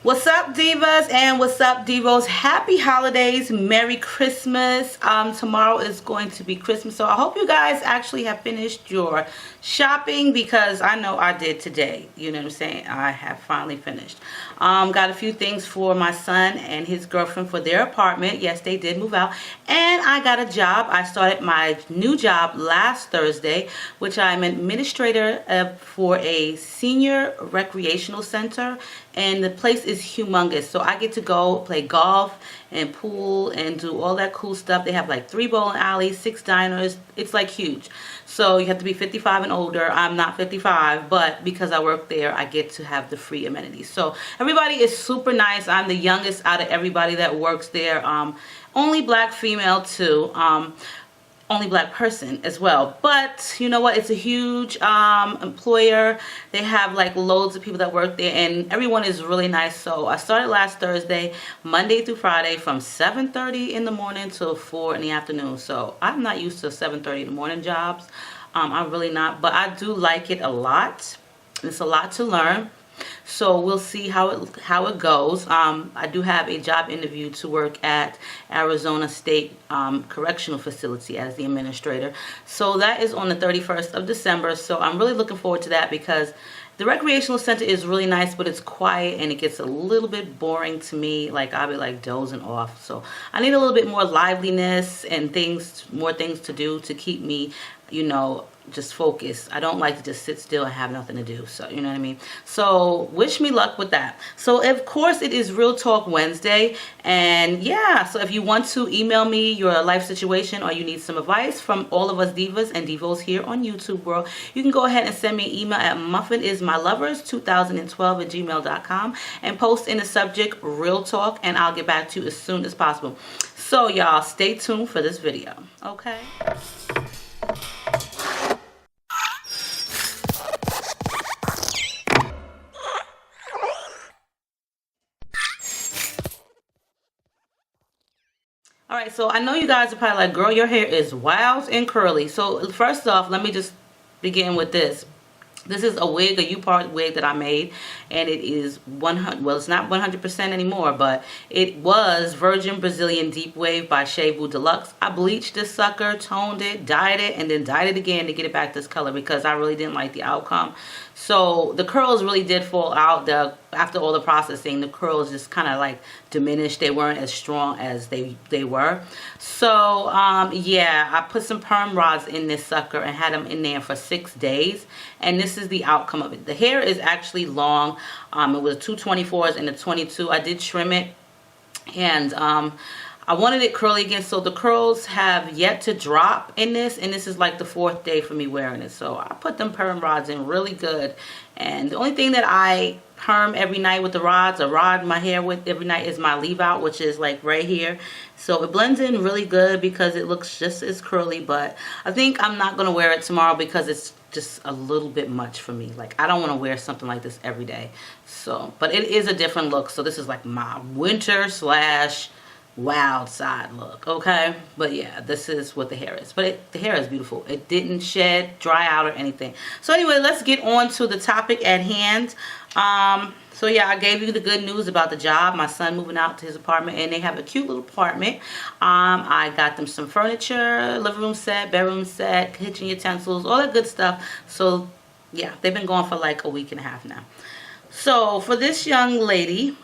What's up, divas, and what's up, divos? Happy holidays, Merry Christmas. Tomorrow is going to be Christmas, so I hope you guys actually have finished your shopping, because I know I did today. You know what I'm saying? I have finally finished. Got a few things for my son and his girlfriend for their apartment. Yes, they did move out. And I got a job. I started my new job last Thursday, which I'm an administrator for a senior recreational center. And the place is humongous, so I get to go play golf and pool and do all that cool stuff. They have like 3 bowling alleys, 6 diners. It's like huge. So you have to be 55 and older. I'm not 55, but because I work there, I get to have the free amenities. So everybody is super nice. I'm the youngest out of everybody that works there. Only black female too. Only black person as well. But you know what, it's a huge employer. They have like loads of people that work there, and everyone is really nice. So I started last Thursday, Monday through Friday, from 7:30 in the morning till 4 in the afternoon. So I'm not used to 7:30 in the morning jobs. I'm really not, but I do like it a lot. It's a lot to learn. So we'll see how it goes. I do have a job interview to work at Arizona State Correctional Facility as the administrator. So that is on the 31st of December. So I'm really looking forward to that, because the recreational center is really nice, but it's quiet and it gets a little bit boring to me. Like I'll be like dozing off. So I need a little bit more liveliness and more things to do to keep me, you know, just focus. I don't like to just sit still and have nothing to do. So you know what I mean. So wish me luck with that. So of course it is Real Talk Wednesday, and yeah, so if you want to email me your life situation or you need some advice from all of us divas and divos here on YouTube world, you can go ahead and send me an email at muffinismylovers2012@gmail.com and post in the subject Real Talk, and I'll get back to you as soon as possible. So y'all stay tuned for this video. Okay. Alright, so I know you guys are probably like, girl, your hair is wild and curly. So first off, let me just begin with this. This is a wig, a U-part wig that I made, and it is 100. Well, it's not 100% anymore, but it was Virgin Brazilian Deep Wave by Shea Vu Deluxe. I bleached this sucker, toned it, dyed it, and then dyed it again to get it back this color, because I really didn't like the outcome. So the curls really did fall out. After all the processing, the curls just kind of like diminished. They weren't as strong as they were. So yeah, I put some perm rods in this sucker and had them in there for 6 days, and this is the outcome of it. The hair is actually long. It was 224s and a 22. I did trim it, and I wanted it curly again, so the curls have yet to drop in this, and this is like the 4th day for me wearing it. So I put them perm rods in really good, and the only thing that I perm every night with the rods, or rod my hair with every night, is my leave out, which is like right here. So it blends in really good because it looks just as curly, but I think I'm not going to wear it tomorrow because it's just a little bit much for me. Like I don't want to wear something like this every day. So, but it is a different look. So this is like my winter / wild side look, okay? But yeah, this is what the hair is. But the hair is beautiful. It didn't shed, dry out, or anything. So anyway, let's get on to the topic at hand. So yeah, I gave you the good news about the job. My son moving out to his apartment, and they have a cute little apartment. I got them some furniture, living room set, bedroom set, kitchen utensils, all that good stuff. So yeah, they've been going for like a week and a half now. So for this young lady,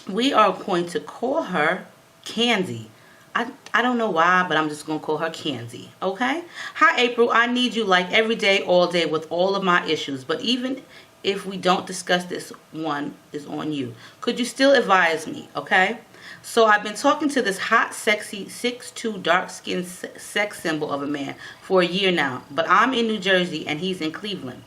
we are going to call her Candy. I don't know why, but I'm just going to call her Candy, okay? Hi, April. I need you like every day, all day, with all of my issues. But even if we don't discuss this, one is on you. Could you still advise me, okay? So I've been talking to this hot, sexy, 6'2", dark-skinned sex symbol of a man for a year now. But I'm in New Jersey, and he's in Cleveland.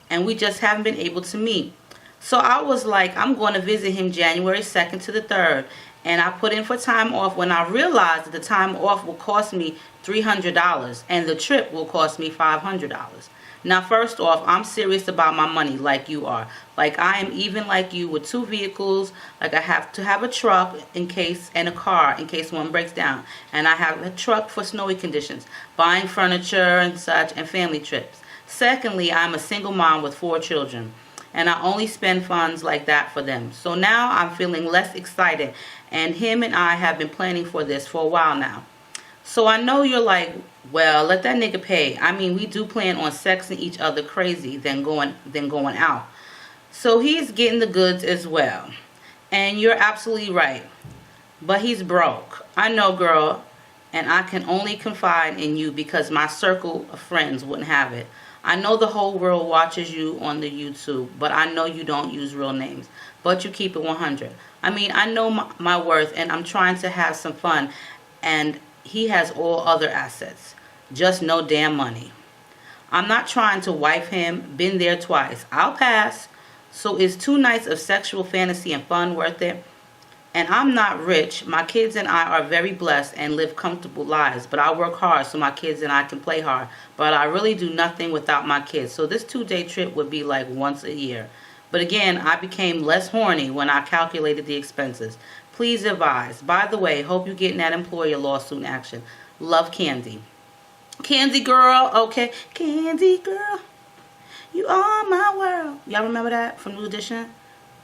And we just haven't been able to meet. So I was like, I'm going to visit him January 2nd to the 3rd. And I put in for time off when I realized that the time off will cost me $300 and the trip will cost me $500. Now, first off, I'm serious about my money like you are. Like I am even like you with 2 vehicles. Like I have to have a truck in case, and a car in case one breaks down. And I have a truck for snowy conditions, buying furniture and such, and family trips. Secondly, I'm a single mom with 4 children. and I only spend funds like that for them. So now I'm feeling less excited, and him and I have been planning for this for a while now. So I know you're like, well, let that nigga pay. I mean, we do plan on sexing each other crazy, then going out. So he's getting the goods as well. And you're absolutely right. But he's broke. I know, girl. And I can only confide in you because my circle of friends wouldn't have it. I know the whole world watches you on the YouTube, but I know you don't use real names. But you keep it 100. I mean, I know my worth, and I'm trying to have some fun. And he has all other assets. Just no damn money. I'm not trying to wife him. Been there twice. I'll pass. So is 2 nights of sexual fantasy and fun worth it? And I'm not rich. My kids and I are very blessed and live comfortable lives. But I work hard so my kids and I can play hard. But I really do nothing without my kids. So this 2-day trip would be like once a year. But again, I became less horny when I calculated the expenses. Please advise. By the way, hope you're getting that employer lawsuit in action. Love, Candy. Candy girl, okay. Candy girl, you are my world. Y'all remember that from New Edition?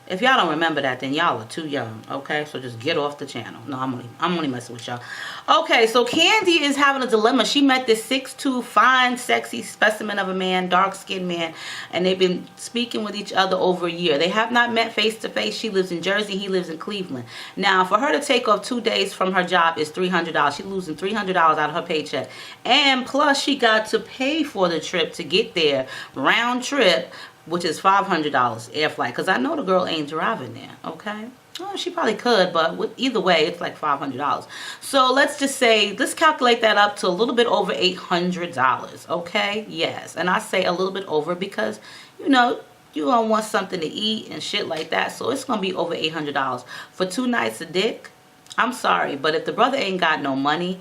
If y'all don't remember that, then y'all are too young, okay? So just get off the channel. No, I'm only messing with y'all. Okay, so Candy is having a dilemma. She met this 6'2", fine, sexy specimen of a man, dark-skinned man, and they've been speaking with each other over a year. They have not met face-to-face. She lives in Jersey. He lives in Cleveland. Now, for her to take off 2 days from her job is $300. She's losing $300 out of her paycheck. And plus, she got to pay for the trip to get there, round trip, which is $500 air flight, because I know the girl ain't driving there, okay? Oh, she probably could, but either way, it's like $500. So let's just say, let's calculate that up to a little bit over $800, okay? Yes, and I say a little bit over because, you know, you're going to want something to eat and shit like that, so it's going to be over $800. For 2 nights of dick, I'm sorry, but if the brother ain't got no money,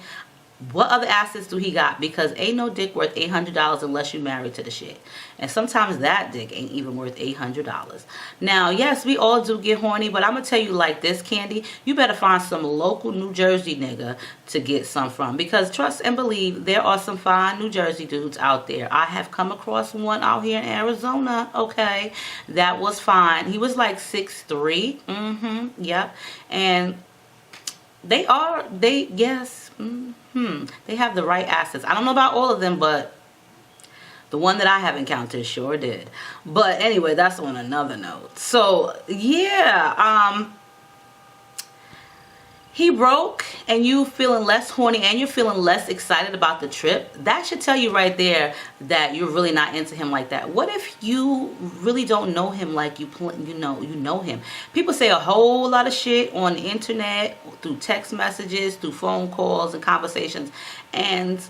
what other assets do he got? Because ain't no dick worth $800 unless you married to the shit. And sometimes that dick ain't even worth $800. Now, yes, we all do get horny, but I'm going to tell you like this, Candy. You better find some local New Jersey nigga to get some from. Because trust and believe, there are some fine New Jersey dudes out there. I have come across one out here in Arizona, okay? That was fine. He was like 6'3". Yep. And yes. They have the right assets. I don't know about all of them, but the one that I have encountered sure did. But anyway, that's on another note. So, yeah, he broke and you feeling less horny and you're feeling less excited about the trip. That should tell you right there that you're really not into him like that. What if you really don't know him like you know him? People say a whole lot of shit on the internet, through text messages, through phone calls and conversations. And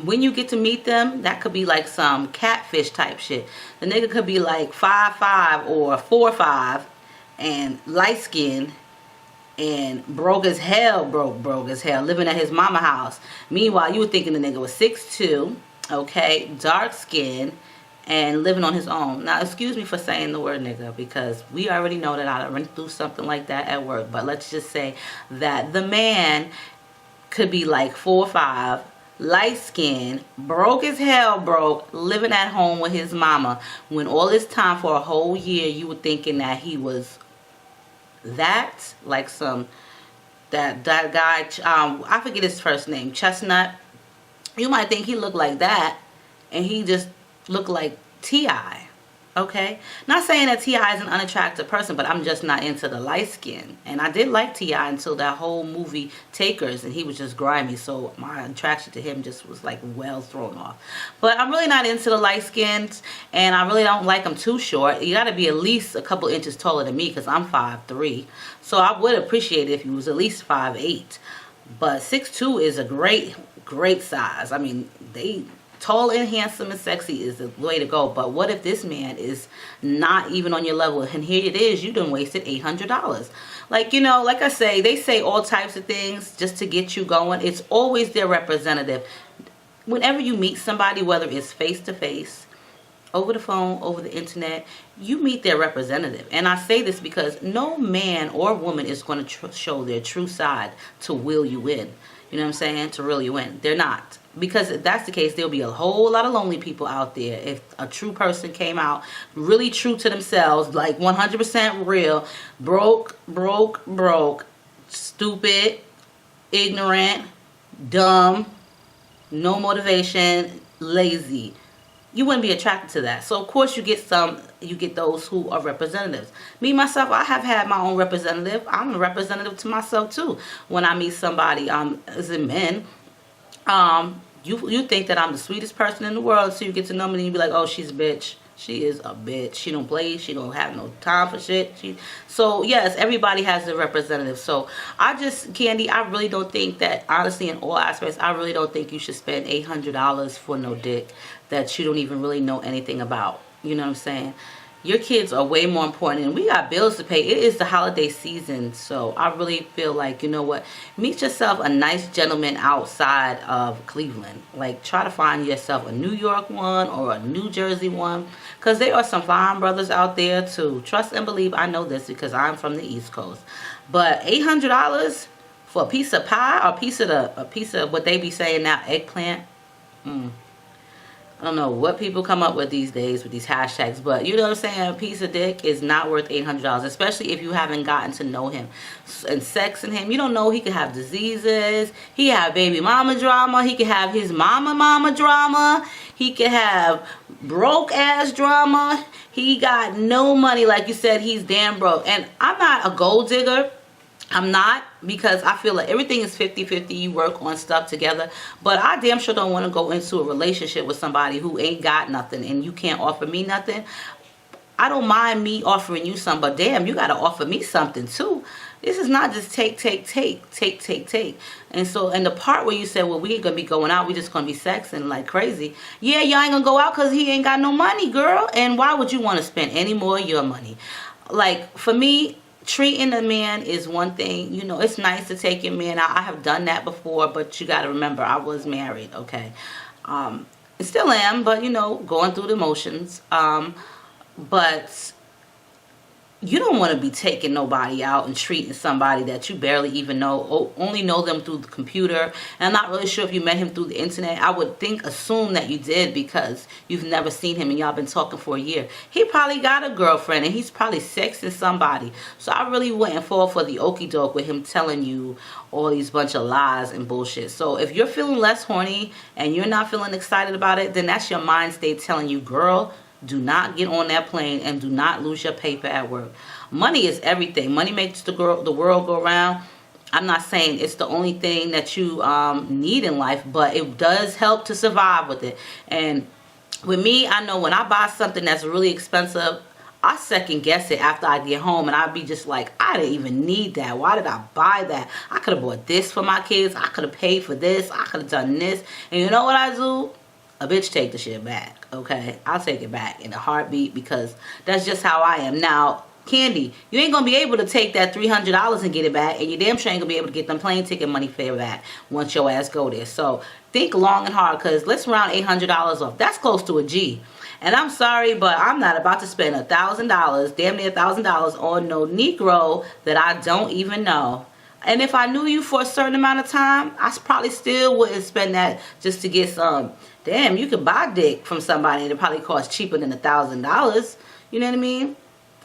when you get to meet them, that could be like some catfish type shit. The nigga could be like 5'5" or 4'5" and light skinned and broke as hell, living at his mama house. Meanwhile, you were thinking the nigga was 6'2", okay, dark skin, and living on his own. Now, excuse me for saying the word nigga, because we already know that I went through something like that at work. But let's just say that the man could be like 4'5", light skin, broke as hell, living at home with his mama, when all this time for a whole year you were thinking that he was that, like that guy, I forget his first name, Chestnut. You might think he looked like that, and he just looked like T.I. Okay, not saying that T.I. is an unattractive person, but I'm just not into the light skin. And I did like T.I. until that whole movie Takers, and he was just grimy, so my attraction to him just was like well thrown off. But I'm really not into the light skins, and I really don't like them too short. You got to be at least a couple inches taller than me, because I'm 5'3". So I would appreciate it if he was at least 5'8". But 6'2" is a great size. I mean, tall and handsome and sexy is the way to go. But what if this man is not even on your level, and here it is, you done wasted $800? Like, you know, like I say, they say all types of things just to get you going. It's always their representative. Whenever you meet somebody, whether it's face to face, over the phone, over the internet, you meet their representative. And I say this because no man or woman is going to show their true side to will you in. You know what I'm saying? To reel you in. They're not. Because if that's the case, there'll be a whole lot of lonely people out there. If a true person came out, really true to themselves, like 100% real, broke, stupid, ignorant, dumb, no motivation, lazy, you wouldn't be attracted to that. So of course you get those who are representatives. Me myself, I have had my own representative. I'm a representative to myself too. When I meet somebody, as in men, you think that I'm the sweetest person in the world, so you get to know me and you be like, oh, she's a bitch. She is a bitch. She don't play. She don't have no time for shit. So yes, everybody has a representative. So Candy, I really don't think that, honestly, in all aspects, I really don't think you should spend $800 for no dick that you don't even really know anything about. You know what I'm saying? Your kids are way more important, and we got bills to pay. It is the holiday season, so I really feel like, you know what, meet yourself a nice gentleman outside of Cleveland. Like, try to find yourself a New York one or a New Jersey one, because there are some fine brothers out there too. Trust and believe, I know this because I'm from the East Coast. But $800 for a piece of pie, or a piece of what they be saying now, eggplant. I don't know what people come up with these days with these hashtags, but you know what I'm saying? A piece of dick is not worth $800, especially if you haven't gotten to know him and sexing him. You don't know, he could have diseases. He could have baby mama drama. He could have his mama drama. He could have broke ass drama. He got no money. Like you said, he's damn broke. And I'm not a gold digger. I'm not, because I feel like everything is 50-50. You work on stuff together. But I damn sure don't want to go into a relationship with somebody who ain't got nothing and you can't offer me nothing. I don't mind me offering you something, but damn, you got to offer me something too. This is not just take. And so, and the part where you said, well, we ain't going to be going out, we just going to be sexing like crazy. Yeah, y'all ain't going to go out because he ain't got no money, girl. And why would you want to spend any more of your money? Like, for me, treating a man is one thing. You know, it's nice to take your man out. I have done that before, but you got to remember, I was married, okay? I still am, but, you know, going through the motions. But you don't want to be taking nobody out and treating somebody that you barely even know, only know them through the computer. And I'm not really sure if you met him through the internet. I would assume that you did, because you've never seen him and y'all been talking for a year. He probably got a girlfriend and he's probably sexing somebody. So I really wouldn't fall for the okie doke with him telling you all these bunch of lies and bullshit. So if you're feeling less horny and you're not feeling excited about it, then that's your mind state telling you, girl, do not get on that plane and do not lose your paper at work. Money is everything. Money makes the world go round. I'm not saying it's the only thing that you need in life, but it does help to survive with it. And with me, I know when I buy something that's really expensive, I second guess it after I get home, and I'd be just like, I didn't even need that. Why did I buy that? I could have bought this for my kids. I could have paid for this. I could have done this. And you know what I do? A bitch take the shit back, okay? I'll take it back in a heartbeat, because that's just how I am. Now, Candy, you ain't going to be able to take that $300 and get it back, and you damn sure ain't going to be able to get them plane ticket money fare back once your ass go there. So think long and hard, because let's round $800 off. That's close to a G. And I'm sorry, but I'm not about to spend $1,000, damn near $1,000 on no Negro that I don't even know. And if I knew you for a certain amount of time, I probably still wouldn't spend that just to get some. Damn, you could buy dick from somebody and it probably costs cheaper than $1,000. You know what I mean?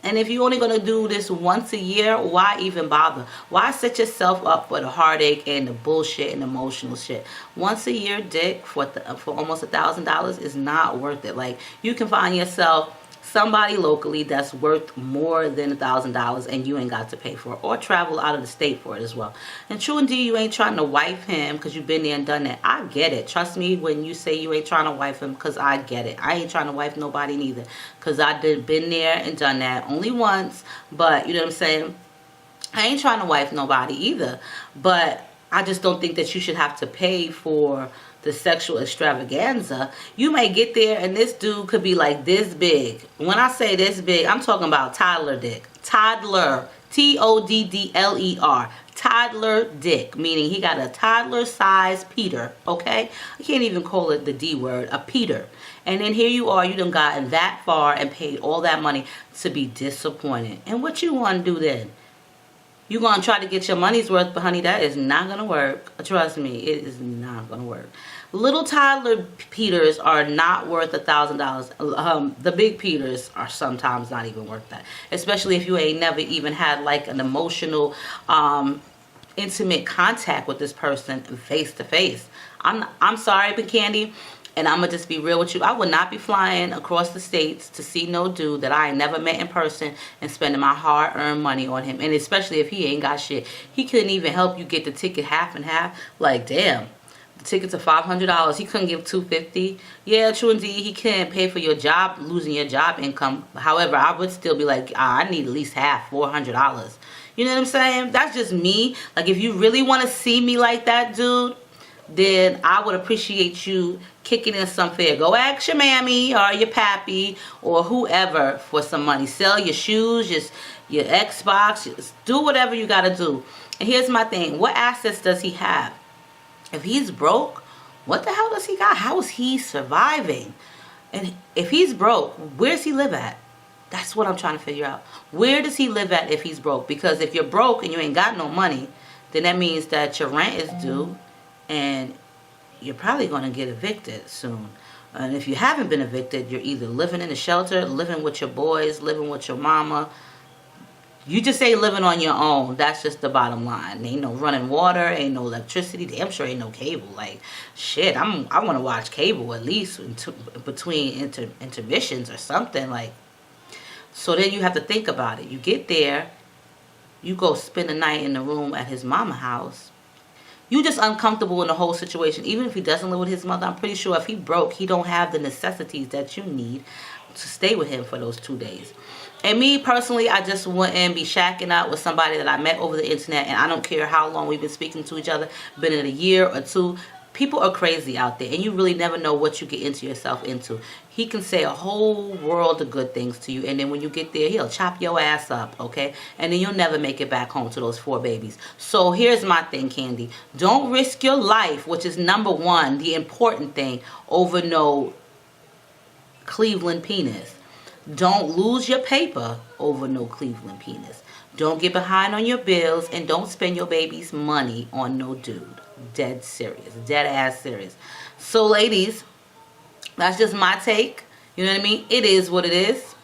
And if you're only going to do this once a year, why even bother? Why set yourself up for the heartache and the bullshit and emotional shit? Once a year dick for almost $1,000 is not worth it. Like, you can find yourself somebody locally that's worth more than $1,000 and you ain't got to pay for it, or travel out of the state for it as well. And true indeed, you ain't trying to wife him because you've been there and done that. I get it. Trust me when you say you ain't trying to wife him, because I get it. I ain't trying to wife nobody neither, because I been there and done that only once. But you know what I'm saying? I ain't trying to wife nobody either, but I just don't think that you should have to pay for the sexual extravaganza. You may get there and this dude could be like this big. When I say this big, I'm talking about toddler dick. Toddler. Toddler. Toddler dick. Meaning he got a toddler size Peter. Okay? I can't even call it the D word. A Peter. And then here you are. You done gotten that far and paid all that money to be disappointed. And what you want to do then? You're going to try to get your money's worth, but honey, that is not going to work. Trust me, it is not going to work. Little toddler Peters are not worth $1,000. The big Peters are sometimes not even worth that, especially if you ain't never even had like an emotional, intimate contact with this person face to face. I'm sorry, but Candy, and I'm gonna just be real with you. I would not be flying across the states to see no dude that I ain't never met in person and spending my hard-earned money on him. And especially if he ain't got shit. He couldn't even help you get the ticket half and half. Like, damn. The tickets are $500. He couldn't give $250. Yeah, true indeed. He couldn't pay for your job, losing your job income. However, I would still be like, I need at least half, $400. You know what I'm saying? That's just me. Like, if you really want to see me like that, dude, then I would appreciate you kicking in some fare. Go ask your mammy or your pappy or whoever for some money. Sell your shoes, your Xbox, just do whatever you gotta do. And here's my thing. What assets does he have? If he's broke, what the hell does he got? How is he surviving? And if he's broke, where does he live at? That's what I'm trying to figure out. Where does he live at if he's broke? Because if you're broke and you ain't got no money, then that means that your rent is due and you're probably going to get evicted soon. And if you haven't been evicted, you're either living in a shelter, living with your boys, living with your mama. You just ain't living on your own. That's just the bottom line. Ain't no running water, ain't no electricity. Damn sure ain't no cable. Like, shit, I want to watch cable at least between intermissions or something. Like, so then you have to think about it. You get there, you go spend the night in the room at his mama house. You just uncomfortable in the whole situation. Even if he doesn't live with his mother, I'm pretty sure if he broke, he don't have the necessities that you need to stay with him for those 2 days. And me personally, I just wouldn't be shacking up with somebody that I met over the internet, and I don't care how long we've been speaking to each other, been in a year or two. People are crazy out there, and you really never know what you get into yourself into. He can say a whole world of good things to you, and then when you get there, he'll chop your ass up, okay? And then you'll never make it back home to those 4 babies. So here's my thing, Candy. Don't risk your life, which is number one, the important thing, over no Cleveland penis. Don't lose your paper over no Cleveland penis. Don't get behind on your bills, and don't spend your baby's money on no dude. Dead serious. Dead ass serious. So ladies, that's just my take. You know what I mean? It is what it is.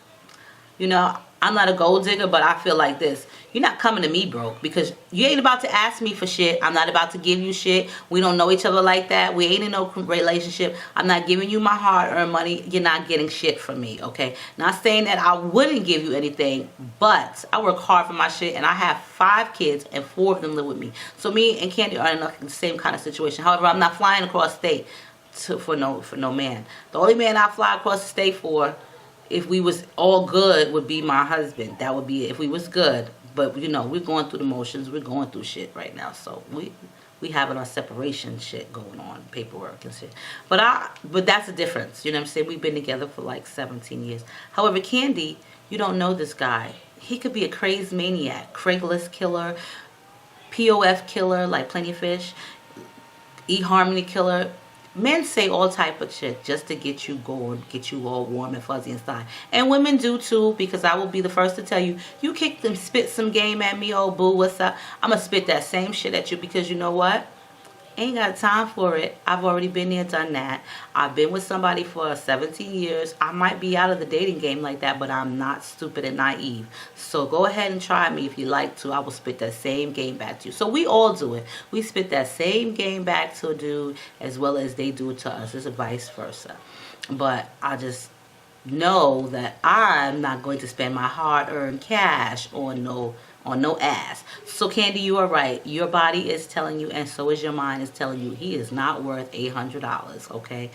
You know, I'm not a gold digger, but I feel like this. You're not coming to me broke, because you ain't about to ask me for shit. I'm not about to give you shit. We don't know each other like that. We ain't in no relationship. I'm not giving you my hard-earned money. You're not getting shit from me, okay? Not saying that I wouldn't give you anything, but I work hard for my shit, and I have 5 kids, and 4 of them live with me. So me and Candy are in the same kind of situation. However, I'm not flying across state for no man. The only man I fly across the state for, if we was all good, would be my husband. That would be it, if we was good. But, you know, we're going through the motions. We're going through shit right now. So we having our separation shit going on, paperwork and shit. But that's the difference. You know what I'm saying? We've been together for like 17 years. However, Candy, you don't know this guy. He could be a crazed maniac, Craigslist killer, POF killer, like Plenty of Fish, eHarmony killer. Men say all type of shit just to get you going, get you all warm and fuzzy inside. And women do too, because I will be the first to tell you, you kick them, spit some game at me, oh boo, what's up? I'm going to spit that same shit at you, because you know what? Ain't got time for it. I've already been there, done that. I've been with somebody for 17 years. I might be out of the dating game like that, but I'm not stupid and naive. So go ahead and try me if you like to. I will spit that same game back to you. So we all do it. We spit that same game back to a dude as well as they do it to us. It's a vice versa. But I just know that I'm not going to spend my hard-earned cash on no ass. So Candy, you are right. Your body is telling you, and so is your mind is telling you, he is not worth $800, okay?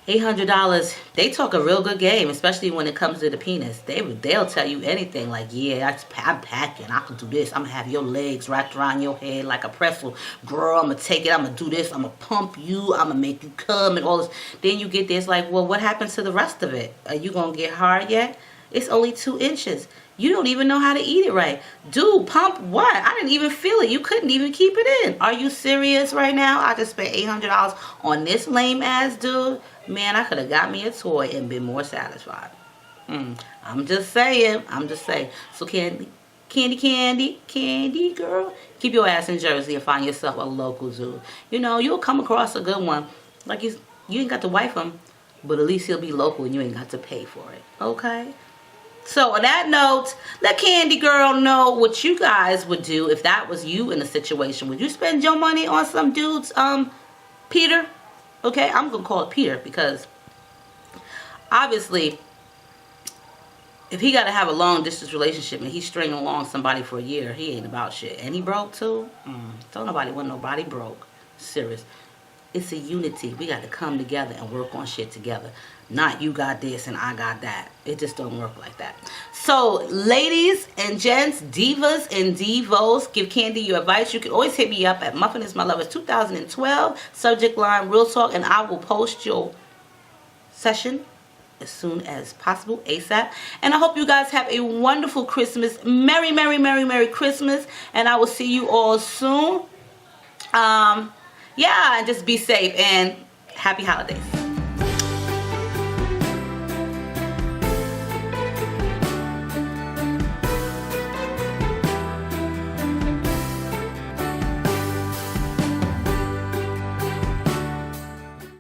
$800, they talk a real good game, especially when it comes to the penis. They'll tell you anything, like, yeah, I'm packing, I can do this, I'm gonna have your legs wrapped around your head like a pretzel. Girl, I'm gonna take it, I'm gonna do this, I'm gonna pump you, I'm gonna make you come and all this. Then you get this, like, well, what happens to the rest of it? Are you gonna get hard yet? It's only 2 inches. You don't even know how to eat it right. Dude, pump what? I didn't even feel it. You couldn't even keep it in. Are you serious right now? I just spent $800 on this lame ass dude. Man, I could have got me a toy and been more satisfied. I'm just saying. I'm just saying. So Candy girl, keep your ass in Jersey and find yourself a local dude. You know, you'll come across a good one. Like you ain't got to wife him, but at least he'll be local and you ain't got to pay for it. Okay? So on that note, let Candy Girl know what you guys would do if that was you in a situation. Would you spend your money on some dudes, Peter? Okay, I'm gonna call it Peter because obviously if he got to have a long distance relationship and he's stringing along somebody for a year, he ain't about shit. And he broke too? Don't nobody want nobody broke. Serious. It's a unity. We got to come together and work on shit together. Not you got this and I got that. It just don't work like that. So, ladies and gents, divas and divos, give Candy your advice. You can always hit me up at Muffin is My Lover's 2012, subject line, real talk, and I will post your session as soon as possible, ASAP. And I hope you guys have a wonderful Christmas. Merry, Merry, Merry, Merry Christmas. And I will see you all soon. Yeah, and just be safe and happy holidays.